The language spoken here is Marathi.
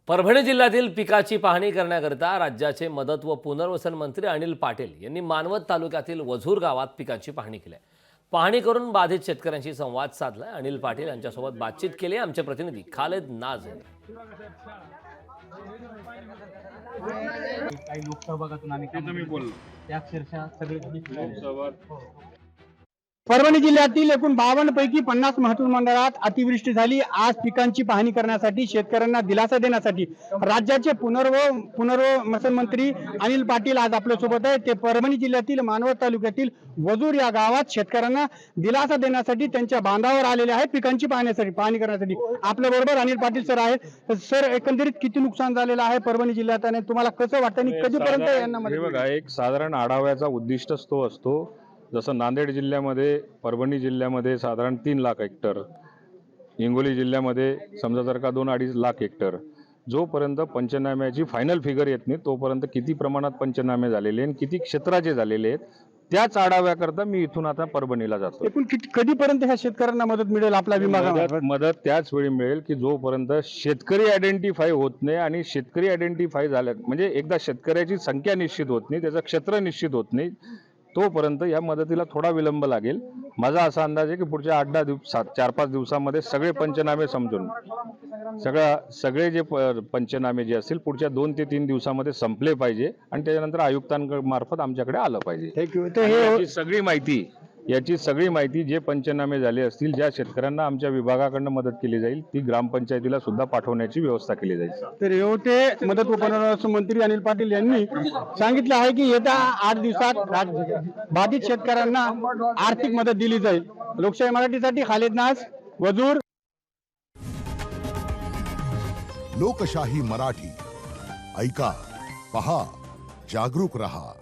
परभणी जिल्ह्यातील पिकाची पाहणी करण्याकरिता राज्याचे मदत व पुनर्वसन मंत्री अनिल पाटील यांनी मानवत तालुक्यातील वझूर गावात पिकाची पाहणी केली आहे। पाहणी करून बाधित शेतकऱ्यांशी संवाद साधला। अनिल पाटील यांच्यासोबत बातचीत केली आमचे प्रतिनिधी खालेद नाज यांनी। काही लोकसहभागातून आम्ही बोललो त्या अक्षरशः सगळे परभणी जिल्ह्यातील एकूण 52 पैकी 50 महसूल मंडळात अतिवृष्टी झाली। आज पिकांची पाहणी करण्यासाठी शेतकऱ्यांना दिलासा देण्यासाठी राज्याचे पुनर्वसन मंत्री अनिल पाटील आज आपल्या सोबत आहे। ते परभणी जिल्ह्यातील मानवत तालुक्यातील वझूर या गावात शेतकऱ्यांना दिलासा देण्यासाठी त्यांच्या बांधावर आलेले आहेत पिकांची पाहणी करण्यासाठी। आपल्या बरोबर अनिल पाटील सर आहेत। सर, एकंदरीत किती नुकसान झालेलं आहे परभणी जिल्ह्यात आणि तुम्हाला कसं वाटतं आणि कधीपर्यंत यांना मदत हे बघा, एक साधारण आढाव्याचा उद्दिष्टच तो असतो। जसं नांदेड जिल्ह्यामध्ये, परभणी जिल्ह्यामध्ये साधारण 3 लाख हेक्टर, हिंगोली जिल्ह्यामध्ये समजा जर का 2-2.5 लाख हेक्टर, जोपर्यंत पंचनाम्याची फायनल फिगर येत नाही तोपर्यंत किती प्रमाणात पंचनामे झालेले आणि किती क्षेत्राचे झालेले आहेत त्याच आढाव्याकरता मी इथून आता परभणीला जातो। एकूण कधीपर्यंत ह्या शेतकऱ्यांना मदत मिळेल आपल्या विभागात? मदत त्याच वेळी मिळेल की जोपर्यंत शेतकरी आयडेंटिफाय होत नाही आणि शेतकरी आयडेंटिफाय झाल्या म्हणजे एकदा शेतकऱ्याची संख्या निश्चित होत नाही, त्याचं क्षेत्र निश्चित होत नाही, तोपर्यंत या मदतीला थोडा विलंब लागेल। माझा असा अंदाज आहे की पुढच्या 8-10 दिवसात 4-5 दिवसामध्ये सगळे पंचनामे समजून सगळे जे पंचनामे जे असतील पुढच्या 2 ते 3 दिवसामध्ये संपले पाहिजे आणि त्याच्यानंतर आयुक्तांमार्फत आमच्याकडे आलं पाहिजे। थँक्यू। याची सगळी माहिती जे पंचनामे झाले असतील, ज्या शेतकऱ्यांना आमच्या विभागाकडून मदत केली जाईल ती ग्रामपंचायतीला सुद्धा पाठवण्याची व्यवस्था केली जाईल। तर होते मदत व पुनर्वसन मंत्री अनिल पाटील यांनी सांगितलं आहे की येत्या 8 दिवसात बाधित शेतकऱ्यांना आर्थिक मदत दिली जाईल। लोकशाही मराठीसाठी खालेद नाज, वझूर। लोकशाही मराठी ऐका, पहा, जागरूक रहा।